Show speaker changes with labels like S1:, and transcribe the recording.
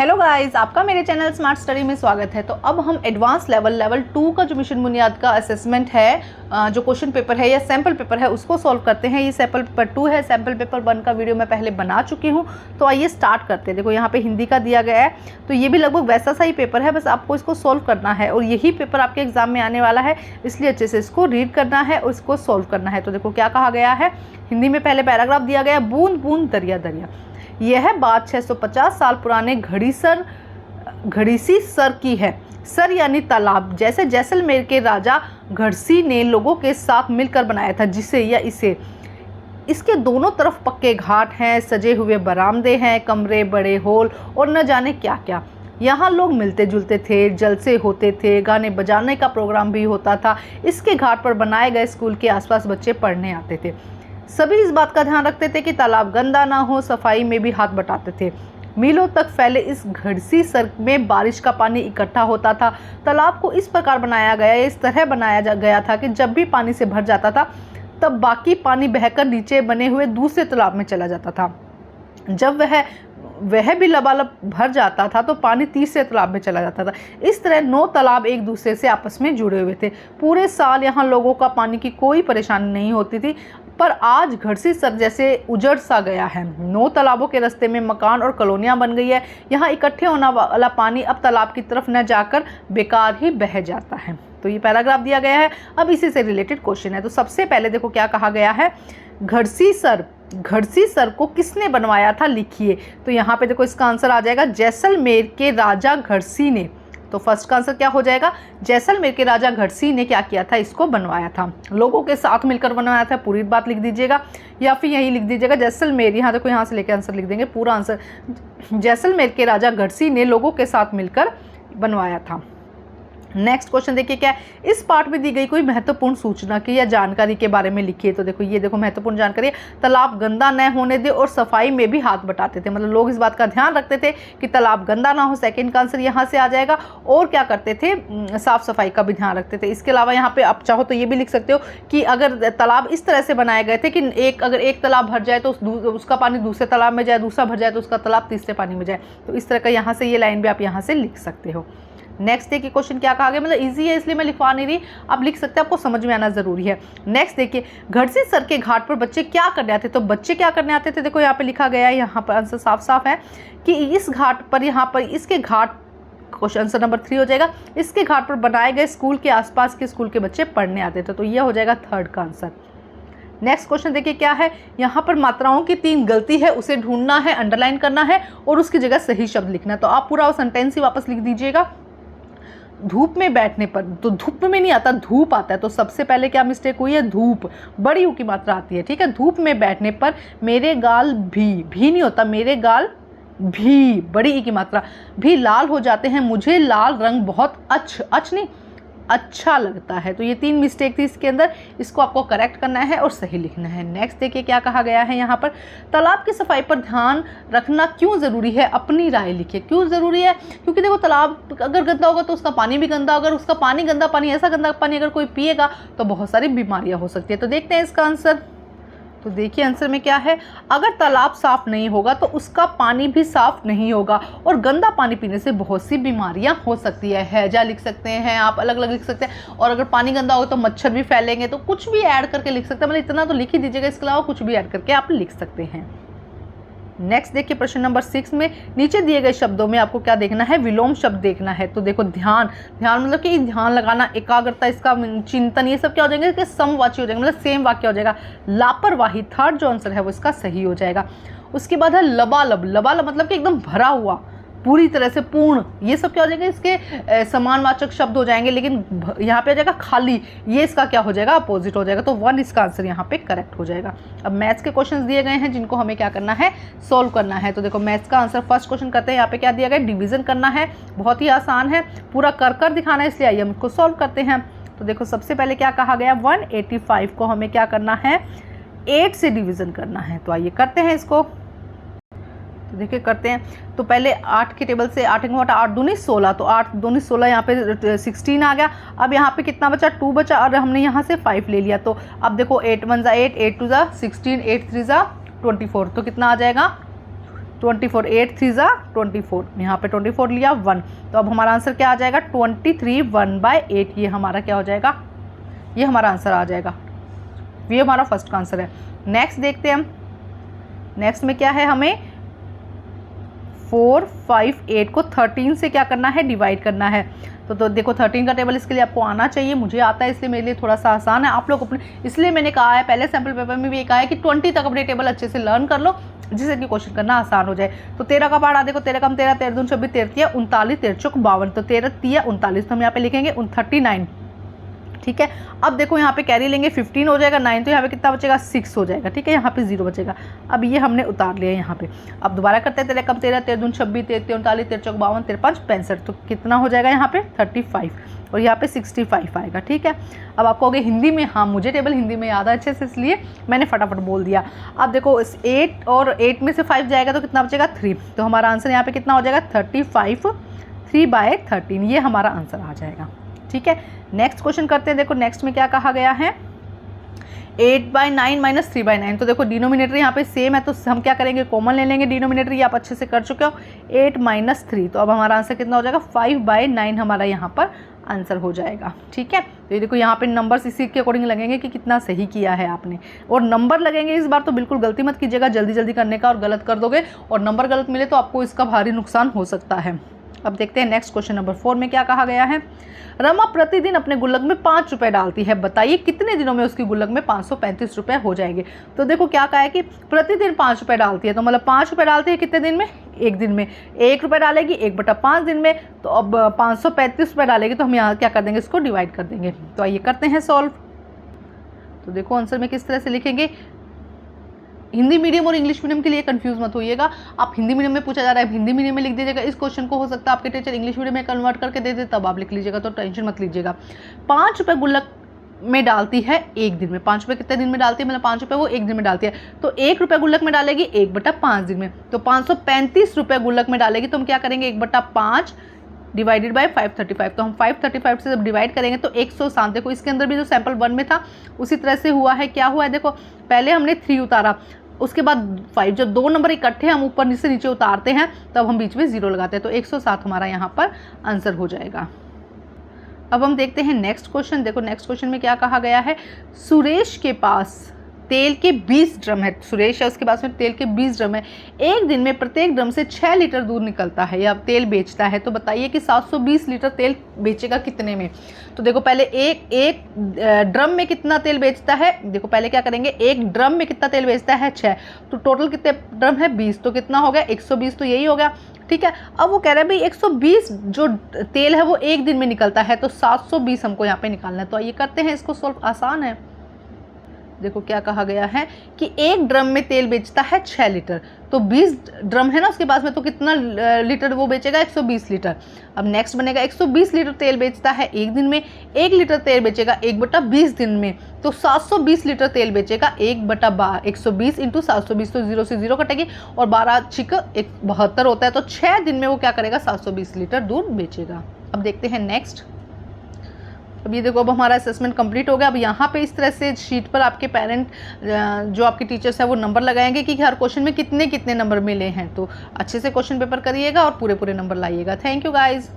S1: Hello guys, आपका मेरे channel smart study में स्वागत है। तो अब हम एडवांस लेवल 2 का जो मिशन बुनियाद का असेसमेंट है, जो क्वेश्चन पेपर है या सैम्पल पेपर है, उसको सॉल्व करते हैं। ये सैम्पल पेपर 2 है। सैम्पल पेपर 1 का वीडियो मैं पहले बना चुकी हूँ। तो आइए स्टार्ट करते हैं। देखो यहाँ पे हिंदी का दिया गया है, तो ये भी लगभग वैसा सा ही पेपर है, बस आपको इसको सॉल्व करना है और यही पेपर आपके एग्जाम में आने वाला है, इसलिए अच्छे से इसको रीड करना है और इसको सॉल्व करना है। तो देखो क्या कहा गया है हिंदी में, पहले पैराग्राफ दिया गया, बूंद बूंद दरिया दरिया। यह बात 650 साल पुराने घड़ीसी सर की है। सर यानी तालाब, जैसे जैसलमेर के राजा घड़सी ने लोगों के साथ मिलकर बनाया था, जिसे या इसे। इसके दोनों तरफ पक्के घाट हैं, सजे हुए बरामदे हैं, कमरे, बड़े हॉल और न जाने क्या क्या। यहाँ लोग मिलते जुलते थे, जलसे होते थे, गाने बजाने का प्रोग्राम भी होता था। इसके घाट पर बनाए गए स्कूल के आसपास बच्चे पढ़ने आते थे। सभी इस बात का ध्यान रखते थे कि तालाब गंदा ना हो, सफाई में भी हाथ बटाते थे। मीलों तक फैले इस घड़सी सर में बारिश का पानी इकट्ठा होता था। तालाब को इस प्रकार बनाया गया, इस तरह बनाया गया था कि जब भी पानी से भर जाता था, तब बाकी पानी बहकर नीचे बने हुए दूसरे तालाब में चला जाता था। जब वह भी लबालब भर जाता था तो पानी तीसरे तालाब में चला जाता था। इस तरह 9 तालाब एक दूसरे से आपस में जुड़े हुए थे। पूरे साल यहाँ लोगों का पानी की कोई परेशानी नहीं होती थी, पर आज घड़सी सर जैसे उजड़ सा गया है। 9 तालाबों के रास्ते में मकान और कॉलोनियाँ बन गई है। यहाँ इकट्ठे होने वाला पानी अब तालाब की तरफ न जाकर बेकार ही बह जाता है। तो ये पैराग्राफ दिया गया है। अब इसी से रिलेटेड क्वेश्चन है। तो सबसे पहले देखो क्या कहा गया है, घड़सी सर को किसने बनवाया था, लिखिए। तो यहाँ पे देखो इसका आंसर आ जाएगा जैसलमेर के राजा घड़सी ने। तो फर्स्ट का आंसर क्या हो जाएगा, जैसलमेर के राजा घड़सी ने क्या किया था, इसको बनवाया था, लोगों के साथ मिलकर बनवाया था। पूरी बात लिख दीजिएगा या फिर यही लिख दीजिएगा जैसलमेर। यहाँ देखो यहाँ से लेकर आंसर लिख देंगे, पूरा आंसर जैसलमेर के राजा घड़सी ने लोगों के साथ मिलकर बनवाया था। नेक्स्ट क्वेश्चन देखिए क्या है, इस पार्ट में दी गई कोई महत्वपूर्ण सूचना की या जानकारी के बारे में लिखिए। तो देखो ये देखो महत्वपूर्ण जानकारी है, तालाब गंदा न होने दे और सफाई में भी हाथ बटाते थे। मतलब लोग इस बात का ध्यान रखते थे कि तालाब गंदा ना हो। सेकंड का आंसर यहाँ से आ जाएगा। और क्या करते थे, साफ सफाई का भी ध्यान रखते थे। इसके अलावा यहाँ पे आप चाहो तो ये भी लिख सकते हो कि अगर तालाब इस तरह से बनाए गए थे कि अगर एक तालाब भर जाए तो उसका पानी दूसरे तालाब में जाए, दूसरा भर जाए तो उसका तालाब तीसरे पानी में जाए। तो इस तरह का यहाँ से ये लाइन भी आप यहाँ से लिख सकते हो। नेक्स्ट देखिए क्वेश्चन क्या कहा गया, मतलब इजी है इसलिए मैं लिखवा नहीं रही, आप लिख सकते हैं, आपको समझ में आना जरूरी है। नेक्स्ट देखिए, घड़सी सर के घाट पर बच्चे क्या करने आते थे। तो बच्चे क्या करने आते थे, देखो यहाँ पे लिखा गया है, यहाँ पर आंसर साफ साफ है कि इस घाट पर, यहाँ पर इसके घाट, क्वेश्चन आंसर नंबर 3 हो जाएगा, इसके घाट पर बनाए गए स्कूल के आसपास के स्कूल के बच्चे पढ़ने आते थे। तो यह हो जाएगा थर्ड का आंसर। नेक्स्ट क्वेश्चन देखिए क्या है, यहाँ पर मात्राओं की 3 गलती है, उसे ढूंढना है, अंडरलाइन करना है और उसकी जगह सही शब्द लिखना है। तो आप पूरा सेंटेंस ही वापस लिख दीजिएगा। धूप में बैठने पर, तो धूप में नहीं आता, धूप आता है। तो सबसे पहले क्या मिस्टेक हुई है, धूप, बड़ी यू की मात्रा आती है, ठीक है। धूप में बैठने पर मेरे गाल भी नहीं होता, मेरे गाल भी, बड़ी ई की मात्रा, भी लाल हो जाते हैं। मुझे लाल रंग बहुत अच्छा लगता है। तो ये 3 मिस्टेक थी इसके अंदर, इसको आपको करेक्ट करना है और सही लिखना है। नेक्स्ट देखिए क्या कहा गया है यहाँ पर, तालाब की सफाई पर ध्यान रखना क्यों ज़रूरी है, अपनी राय लिखिए। क्यों ज़रूरी है, क्योंकि देखो तालाब अगर गंदा होगा तो उसका पानी भी गंदा, अगर उसका पानी गंदा पानी, ऐसा गंदा पानी अगर कोई पिएगा तो बहुत सारी बीमारियाँ हो सकती है। तो देखते हैं इसका आंसर। तो देखिए आंसर में क्या है, अगर तालाब साफ नहीं होगा तो उसका पानी भी साफ नहीं होगा और गंदा पानी पीने से बहुत सी बीमारियां हो सकती है। हैजा लिख सकते हैं आप, अलग अलग लिख सकते हैं। और अगर पानी गंदा हो तो मच्छर भी फैलेंगे। तो कुछ भी ऐड करके लिख सकते हैं, मतलब इतना तो लिख ही दीजिएगा, इसके अलावा कुछ भी ऐड करके आप लिख सकते हैं। नेक्स्ट देखिए प्रश्न नंबर 6 में नीचे दिए गए शब्दों में आपको क्या देखना है, विलोम शब्द देखना है। तो देखो ध्यान मतलब कि ध्यान लगाना, एकाग्रता, इसका चिंतन, ये सब क्या हो जाएंगे कि समवाची हो जाएंगे, मतलब सेम वाक्य हो जाएगा। लापरवाही, थर्ड जो आंसर है वो इसका सही हो जाएगा। उसके बाद है लबालब मतलब कि एकदम भरा हुआ, पूरी तरह से पूर्ण, ये सब क्या हो जाएगा, इसके समानवाचक शब्द हो जाएंगे। लेकिन यहाँ पे आ जाएगा खाली, ये इसका क्या हो जाएगा, अपोजिट हो जाएगा। तो 1 इसका आंसर यहाँ पे करेक्ट हो जाएगा। अब मैथ्स के क्वेश्चंस दिए गए हैं जिनको हमें क्या करना है, सॉल्व करना है। तो देखो मैथ्स का आंसर फर्स्ट क्वेश्चन करते हैं। यहाँ पे क्या दिया गया, डिवीजन करना है, बहुत ही आसान है, पूरा कर दिखाना है, इसलिए आइए हम इसको सॉल्व करते हैं। तो देखो सबसे पहले क्या कहा गया, 185 को हमें क्या करना है, 8 से डिवीजन करना है। तो आइए करते हैं इसको। तो देखिए करते हैं। तो पहले 8 के टेबल से 8 8 दूनी 16, तो 8 दूनी 16, यहाँ पे 16 आ गया। अब यहाँ पे कितना बचा, 2 बचा और हमने यहाँ से 5 ले लिया। तो अब देखो 8 1 8, 8 2 16, 8 3 24, तो कितना आ जाएगा 24, 8 3 ज़ा 24, यहाँ पे 24 लिया 1, तो अब हमारा आंसर क्या आ जाएगा 23 1/8, ये हमारा क्या हो जाएगा, ये हमारा आंसर आ जाएगा। ये हमारा फर्स्ट का आंसर है। नेक्स्ट देखते हैं हम, नेक्स्ट में क्या है, हमें 4 5 8 को 13 से क्या करना है, डिवाइड करना है। तो देखो 13 का टेबल इसके लिए आपको आना चाहिए, मुझे आता है इसलिए मेरे लिए थोड़ा सा आसान है, आप लोग अपने, इसलिए मैंने कहा है पहले सैम्पल पेपर में भी कहा है कि 20 तक अपने टेबल अच्छे से लर्न कर लो, जिससे कि क्वेश्चन करना आसान हो जाए। तो 13 का पहाड़ा देखो, 13 कम 13, 13 दूनी 26, 13 39, 13 चौक 52, तो 13 3 39, तो हम यहाँ पे लिखेंगे 39, ठीक है। अब देखो यहाँ पे कैरी लेंगे 15 हो जाएगा 9, तो यहाँ पे कितना बचेगा 6 हो जाएगा, ठीक है, यहाँ पे 0 बचेगा। अब ये हमने उतार लिया यहाँ पे। अब दोबारा करते हैं, 13 कम 13, 13 दूनी 26, 13 39, 13 चौक 52, 13 5 65, तो कितना हो जाएगा यहाँ पे 35, और यहाँ पे 65 आएगा, ठीक है। अब आपको हो गया हिंदी में, हाँ मुझे टेबल हिंदी में याद है अच्छे से, इसलिए मैंने फटाफट बोल दिया। अब देखो इस 8 और 8 में से 5 जाएगा तो कितना बचेगा 3, तो हमारा आंसर यहाँ पे कितना हो जाएगा 35 3/13, ये हमारा आंसर आ जाएगा, ठीक है। नेक्स्ट क्वेश्चन करते हैं, देखो नेक्स्ट में क्या कहा गया है, 8/9 - 3/9, तो देखो डिनोमिनेटर यहाँ पे सेम है, तो हम क्या करेंगे, कॉमन ले लेंगे डिनोमिनेटर, ये आप अच्छे से कर चुके हो, 8 - 3, तो अब हमारा आंसर कितना हो जाएगा 5/9 हमारा यहाँ पर आंसर हो जाएगा, ठीक है। तो ये देखो यहाँ पे नंबर्स इसी के अकॉर्डिंग लगेंगे कि कितना सही किया है आपने, और नंबर लगेंगे इस बार तो बिल्कुल गलती मत कीजिएगा जल्दी जल्दी करने का, और गलत कर दोगे और नंबर गलत मिले तो आपको इसका भारी नुकसान हो सकता है। अब देखते हैं नेक्स्ट क्वेश्चन नंबर 4 में क्या कहा गया है, रमा प्रतिदिन अपने गुल्लक में 5 रुपए डालती है, बताइए कितने दिनों में उसकी गुल्लक में 535 रुपए हो जाएंगे। तो देखो क्या कहा है कि प्रतिदिन 5 रुपए डालती है, तो मतलब 5 रुपए डालती है कितने दिन में, 1 दिन में, 1 रुपये डालेगी 1/5 दिन में, तो अब 535 रुपये डालेगी, तो हम यहाँ क्या कर देंगे, इसको डिवाइड कर देंगे। तो आइए करते हैं सॉल्व। तो देखो आंसर में किस तरह से लिखेंगे, हिंदी मीडियम और इंग्लिश मीडियम के लिए कंफ्यूज मत होइएगा, आप हिंदी मीडियम में पूछा जा रहा है हिंदी मीडियम में लिख दीजिएगा, इस क्वेश्चन को हो सकता है आपके टीचर इंग्लिश मीडियम में कन्वर्ट करके दे दे, तब आप लिख लीजिएगा, तो टेंशन मत लीजिएगा। 5 रुपये गुल्लक में डालती है 1 दिन में, 5 रुपये कितने दिन में डालती है, मतलब 5 रुपये वो 1 दिन में डालती है, तो 1 रुपये गुल्लक में डालेगी 1/5 दिन में, तो 535 रुपये गुल्लक में डालेगी, तो हम क्या करेंगे 1/5 डिवाइडेड बाय 535, तो हम 535 से जब डिवाइड करेंगे तो 107, देखो इसके अंदर भी जो सैंपल 1 में था उसी तरह से हुआ है, क्या हुआ है देखो, पहले हमने 3 उतारा, उसके बाद 5, जब 2 नंबर इकट्ठे हम ऊपर से नीचे उतारते हैं तब हम बीच में 0 लगाते हैं, तो 107 हमारा यहाँ पर आंसर हो जाएगा। अब हम देखते हैं नेक्स्ट क्वेश्चन, देखो नेक्स्ट क्वेश्चन में क्या कहा गया है, सुरेश के पास तेल के 20 ड्रम है, सुरेश है उसके पास में तेल के 20 ड्रम है, एक दिन में प्रत्येक ड्रम से 6 लीटर दूध निकलता है या तेल बेचता है, तो बताइए कि 720 लीटर तेल बेचेगा कितने में। तो देखो पहले एक ड्रम में कितना तेल बेचता है, देखो पहले क्या करेंगे, एक ड्रम में कितना तेल बेचता है 6, तो टोटल कितने ड्रम है 20, तो कितना हो गया 120, तो यही हो गया, ठीक है। अब वो कह रहे हैं भाई 120 जो तेल है वो एक दिन में निकलता है, तो 720 हमको यहाँ पे निकालना है। तो आइए करते हैं इसको सॉल्व, आसान है। देखो क्या कहा गया है कि एक ड्रम में तेल बेचता है 6 लीटर, तो 20 ड्रम है ना उसके पास में, तो कितना लीटर वो बेचेगा 120 लीटर। अब नेक्स्ट बनेगा 120 लीटर तेल बेचता है एक दिन में, 1 लीटर तेल बेचेगा 1/20 दिन में, तो 720 लीटर तेल बेचेगा 1/120 इंटू 720, तो 0 से 0 कटेगी और 12 छिक 72 होता है, तो 6 दिन में वो क्या करेगा 720 लीटर दूध बेचेगा। अब देखते हैं नेक्स्ट। अब ये देखो अब हमारा असेसमेंट कंप्लीट हो गया। अब यहाँ पे इस तरह से शीट पर आपके पेरेंट जो आपके टीचर्स हैं वो नंबर लगाएंगे कि हर क्वेश्चन में कितने कितने नंबर मिले हैं। तो अच्छे से क्वेश्चन पेपर करिएगा और पूरे पूरे नंबर लाइएगा। Thank you guys.